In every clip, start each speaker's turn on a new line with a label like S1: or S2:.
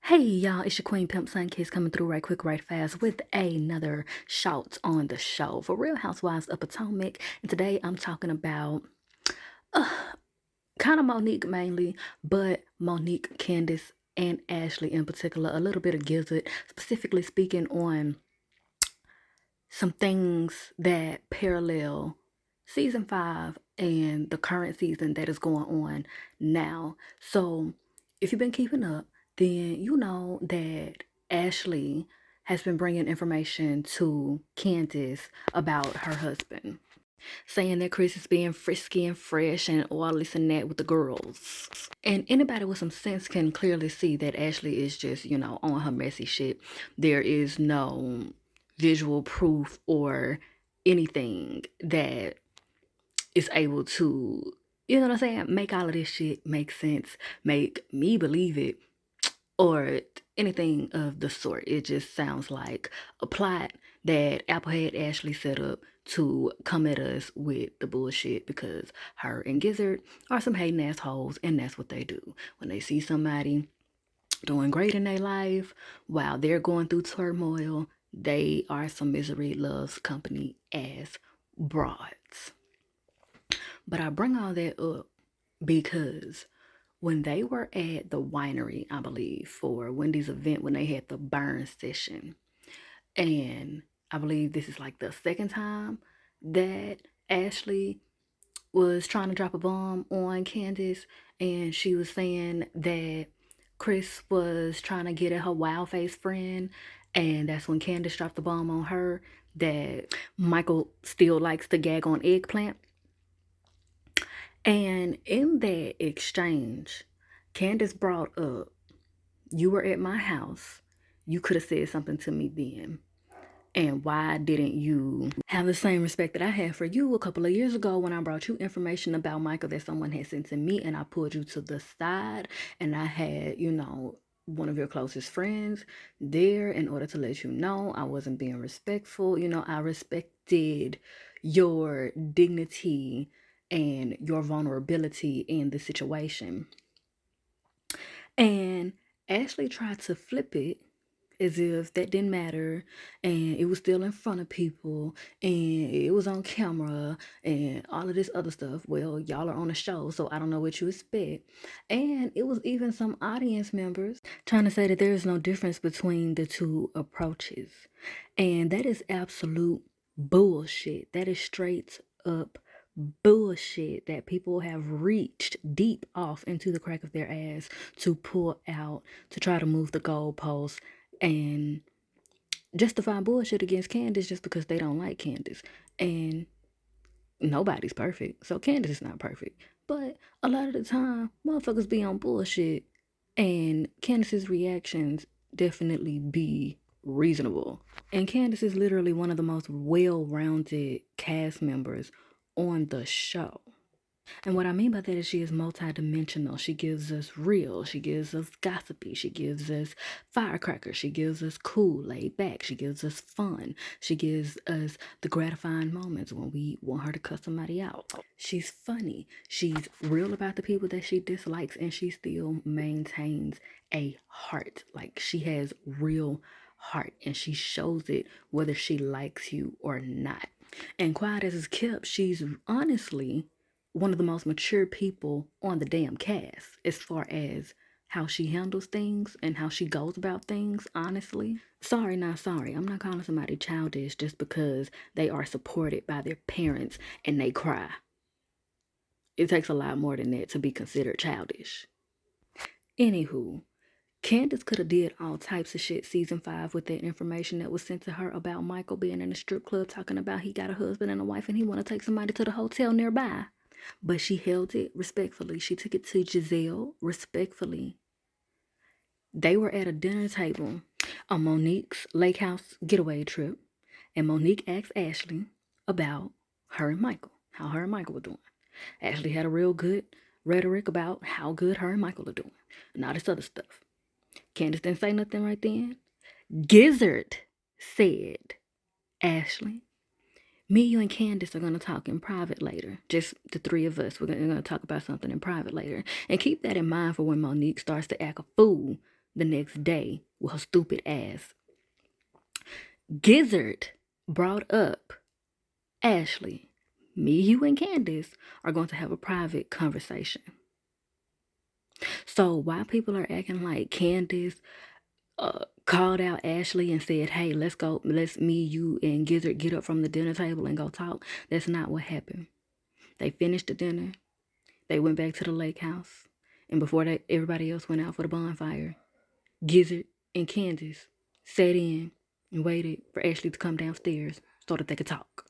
S1: Hey y'all, it's your Queen Pimp Sun Kids coming through right quick, right fast with another Shawtz on the show for Real Housewives of Potomac. And today I'm talking about uh, kind of Monique mainly, but Monique, Candace, and Ashley in particular, a little bit of Gizzard, specifically speaking on some things that parallel season 5 and the current season that is going on now. So if you've been keeping up, then you know that Ashley has been bringing information to Candace about her husband, saying that Chris is being frisky and fresh and all this and that with the girls. And anybody with some sense can clearly see that Ashley is just, on her messy shit. There is no visual proof or anything that is able to, you know what I'm saying, make all of this shit make sense, make me believe it, or anything of the sort. It just sounds like a plot that Applehead Ashley set up to come at us with the bullshit because her and Gizzard are some hating assholes, and that's what they do. When they see somebody doing great in their life while they're going through turmoil, they are some misery loves company ass broads. But I bring all that up because when they were at the winery, I believe, for Wendy's event, when they had the burn session, and I believe this is like the second time that Ashley was trying to drop a bomb on Candace, and she was saying that Chris was trying to get at her wild face friend, and that's when Candace dropped the bomb on her that Michael still likes to gag on eggplant. And in that exchange, Candace brought up, you were at my house. You could have said something to me then. And why didn't you have the same respect that I had for you a couple of years ago when I brought you information about Michael that someone had sent to me, and I pulled you to the side and I had, one of your closest friends there in order to let you know I wasn't being respectful. I respected your dignity and your vulnerability in the situation. And Ashley tried to flip it as if that didn't matter, and it was still in front of people, and it was on camera, and all of this other stuff. Well, y'all are on a show, so I don't know what you expect. And it was even some audience members trying to say that there is no difference between the two approaches. And that is absolute bullshit. That is straight up bullshit that people have reached deep off into the crack of their ass to pull out to try to move the goalposts and justify bullshit against Candace just because they don't like Candace. And nobody's perfect, so Candace is not perfect. But a lot of the time, motherfuckers be on bullshit, and Candace's reactions definitely be reasonable. And Candace is literally one of the most well-rounded cast members on the show. And what I mean by that is she is multidimensional. She gives us real. She gives us gossipy. She gives us firecrackers. She gives us cool, laid back. She gives us fun. She gives us the gratifying moments when we want her to cuss somebody out. She's funny. She's real about the people that she dislikes, and she still maintains a heart. Like, she has real heart, and she shows it whether she likes you or not. And quiet as it's kept, she's honestly one of the most mature people on the damn cast as far as how she handles things and how she goes about things, honestly. Sorry, not sorry. I'm not calling somebody childish just because they are supported by their parents and they cry. It takes a lot more than that to be considered childish. Anywho, Candace could have did all types of shit season 5 with that information that was sent to her about Michael being in a strip club talking about he got a husband and a wife and he want to take somebody to the hotel nearby. But she held it respectfully. She took it to Giselle respectfully. They were at a dinner table on Monique's lake house getaway trip, and Monique asked Ashley about her and Michael, how her and Michael were doing. Ashley had a real good rhetoric about how good her and Michael are doing, and all this other stuff. Candace didn't say nothing right then. Gizzard said, Ashley, me, you, and Candace are going to talk in private later. Just the three of us. We're going to talk about something in private later. And keep that in mind for when Monique starts to act a fool the next day with her stupid ass. Gizzard brought up Ashley. Me, you, and Candace are going to have a private conversation. So while people are acting like Candace called out Ashley and said, hey, let's me, you, and Gizzard get up from the dinner table and go talk, that's not what happened. They finished the dinner. They went back to the lake house. And before everybody else went out for the bonfire, Gizzard and Candace sat in and waited for Ashley to come downstairs so that they could talk.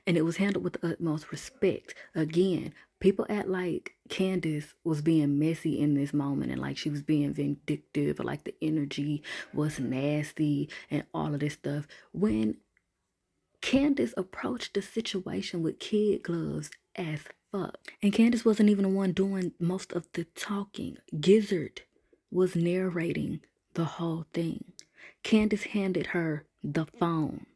S1: And it was handled with the utmost respect. Again, people act like Candace was being messy in this moment and like she was being vindictive or like the energy was nasty and all of this stuff. When Candace approached the situation with kid gloves as fuck. And Candace wasn't even the one doing most of the talking. Gizzard was narrating the whole thing. Candace handed her the phone.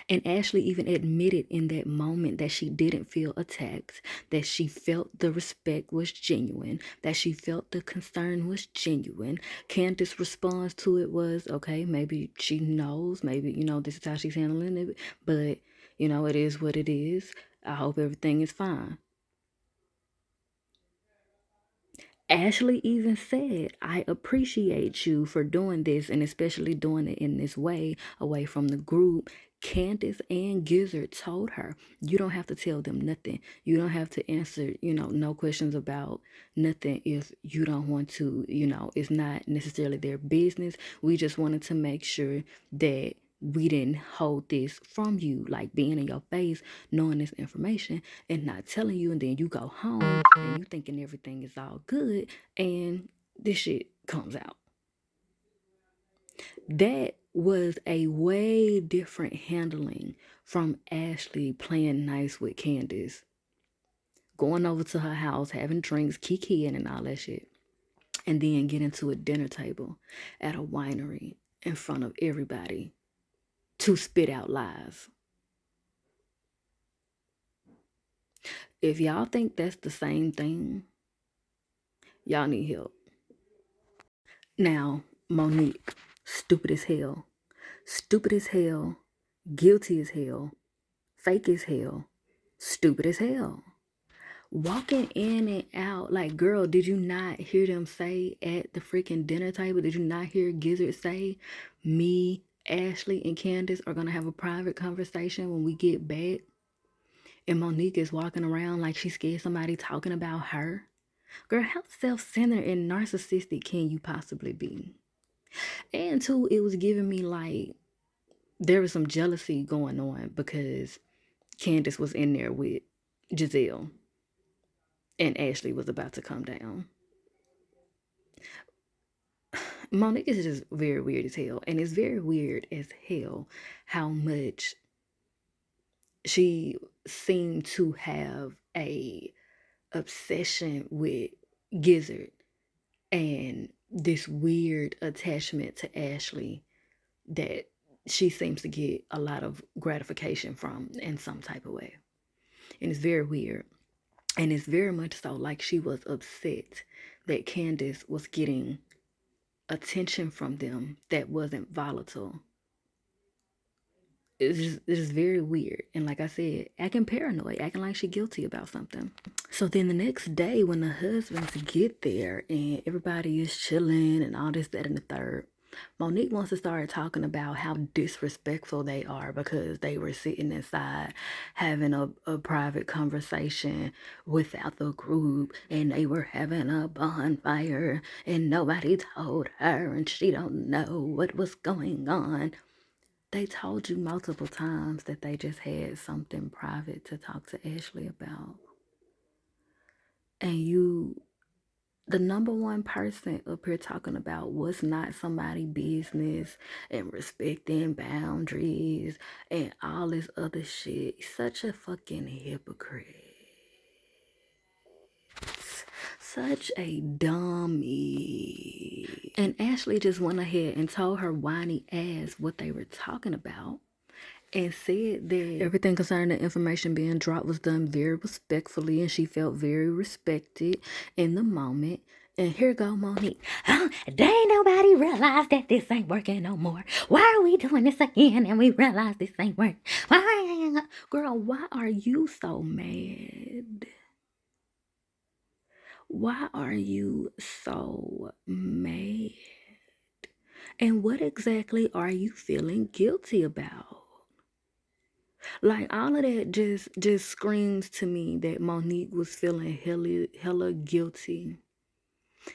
S1: And Ashley even admitted in that moment that she didn't feel attacked, that she felt the respect was genuine, that she felt the concern was genuine. Candace's response to it was, okay, maybe she knows, maybe, this is how she's handling it, but, it is what it is. I hope everything is fine. Ashley even said, I appreciate you for doing this and especially doing it in this way away from the group. Candace and Gizzard told her, you don't have to tell them nothing. You don't have to answer, no questions about nothing if you don't want to, it's not necessarily their business. We just wanted to make sure that we didn't hold this from you, like being in your face, knowing this information and not telling you, and then you go home and you thinking everything is all good and this shit comes out. That was a way different handling from Ashley playing nice with Candace, going over to her house, having drinks, kikiing and all that shit, and then getting to a dinner table at a winery in front of everybody to spit out lies. If y'all think that's the same thing, y'all need help. Now, Monique, stupid as hell, guilty as hell, fake as hell, stupid as hell. Walking in and out, like, girl, did you not hear them say at the freaking dinner table? Did you not hear Gizzard say, me, Ashley, and Candace are going to have a private conversation when we get back? And Monique is walking around like she's scared somebody talking about her. Girl, how self-centered and narcissistic can you possibly be? And two, it was giving me like there was some jealousy going on because Candace was in there with Giselle and Ashley was about to come down. Monique is just very weird as hell. And it's very weird as hell how much she seemed to have a obsession with Gizzard and this weird attachment to Ashley that she seems to get a lot of gratification from in some type of way. And it's very weird. And it's very much so like she was upset that Candace was getting attention from them that wasn't volatile. It's just very weird. And like I said, acting paranoid, acting like she's guilty about something. So then the next day when the husbands get there and everybody is chilling and all this, that, and the third, Monique wants to start talking about how disrespectful they are because they were sitting inside having a private conversation without the group and they were having a bonfire and nobody told her and she don't know what was going on. They told you multiple times that they just had something private to talk to Ashley about. And the number one person up here talking about what's not somebody's business and respecting boundaries and all this other shit. Such a fucking hypocrite. Such a dummy. And Ashley just went ahead and told her whiny ass what they were talking about and said that everything concerning the information being dropped was done very respectfully and she felt very respected in the moment And here go Monique. Oh, they ain't nobody realize that this ain't working no more. Why are we doing this again and we realize this ain't working? Girl, why are you so mad? Why are you so mad? And what exactly are you feeling guilty about? Like, all of that just screams to me that Monique was feeling hella guilty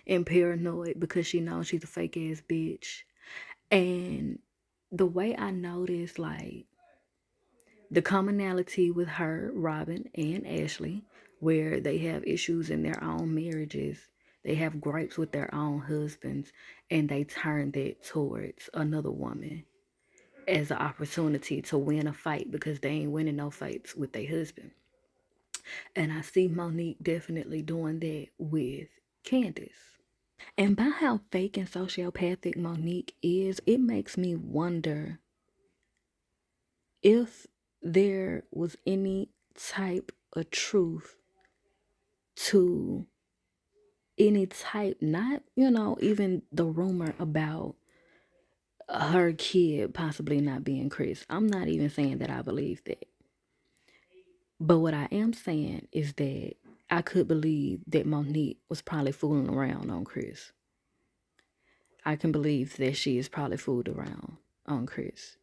S1: and paranoid because she knows she's a fake ass bitch. And the way I noticed, like, the commonality with her, Robin, and Ashley, where they have issues in their own marriages, they have gripes with their own husbands, and they turn that towards another woman as an opportunity to win a fight because they ain't winning no fights with their husband. And I see Monique definitely doing that with Candace. And by how fake and sociopathic Monique is, it makes me wonder if there was any type of truth to any type, not, even the rumor about her kid possibly not being Chris. I'm not even saying that I believe that. But what I am saying is that I could believe that Monique was probably fooling around on Chris. I can believe that she is probably fooled around on Chris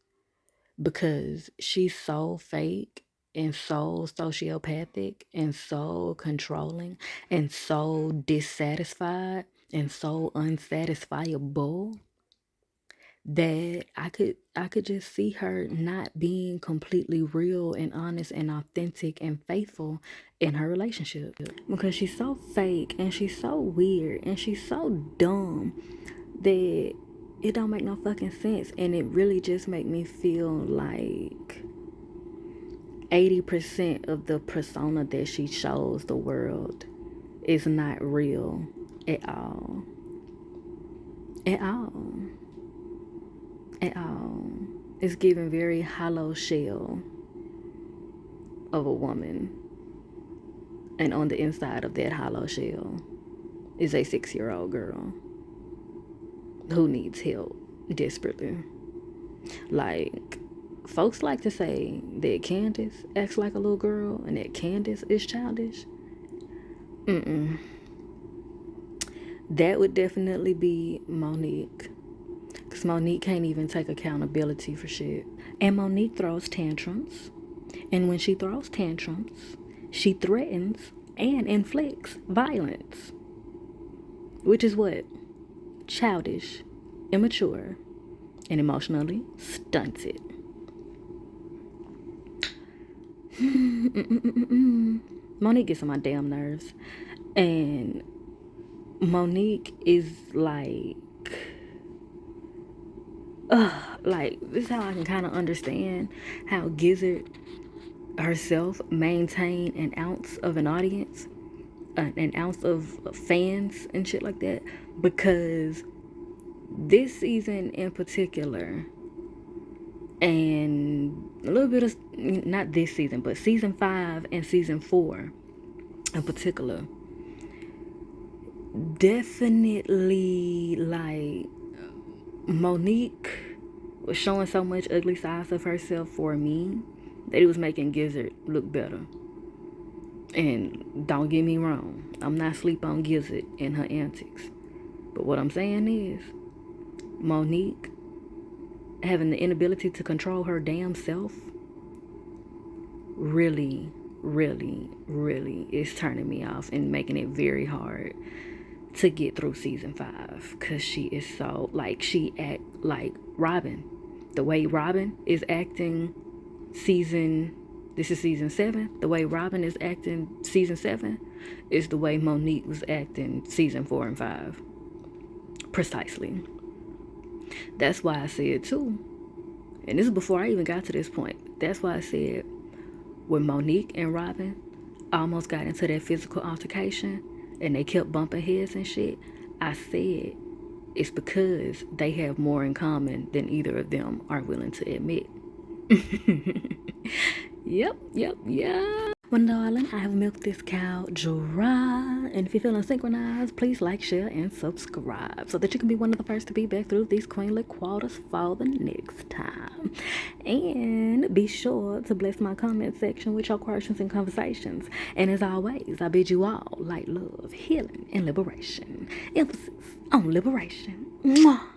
S1: because she's so fake and so sociopathic and so controlling and so dissatisfied and so unsatisfiable that I could just see her not being completely real and honest and authentic and faithful in her relationship because she's so fake and she's so weird and she's so dumb that it don't make no fucking sense. And it really just make me feel like 80% of the persona that she shows the world is not real at all. At all. At all. It's giving very hollow shell of a woman. And on the inside of that hollow shell is a 6-year-old girl who needs help desperately. Like, folks like to say that Candace acts like a little girl and that Candace is childish. That would definitely be Monique. Because Monique can't even take accountability for shit. And Monique throws tantrums. And when she throws tantrums, she threatens and inflicts violence. Which is what? Childish, immature, and emotionally stunted. Monique gets on my damn nerves. And Monique is like this is how I can kind of understand how Gizzard herself maintained an ounce of an audience, an ounce of fans and shit like that, because this season in particular, and a little bit of, not this season, but season 5 and season 4 in particular, definitely, like, Monique was showing so much ugly sides of herself for me that it was making Gizzard look better. And don't get me wrong, I'm not sleep on Gizzard and her antics. But what I'm saying is, Monique having the inability to control her damn self really, really, really is turning me off and making it very hard to get through season 5, because she is so, like, she act like Robin. The way Robin is acting this is season 7, the way Robin is acting season 7 is the way Monique was acting season 4 and 5. Precisely. That's why I said too, and this is before I even got to this point, that's why I said when Monique and Robin almost got into that physical altercation and they kept bumping heads and shit, I said it's because they have more in common than either of them are willing to admit. Yep. Well, darling, I have milked this cow dry, And if you're feeling synchronized, please like, share, and subscribe so that you can be one of the first to be back through these queenly quarters for the next time. And be sure to bless my comment section with your questions and conversations. And as always, I bid you all light, love, healing, and liberation. Emphasis on liberation. Mwah.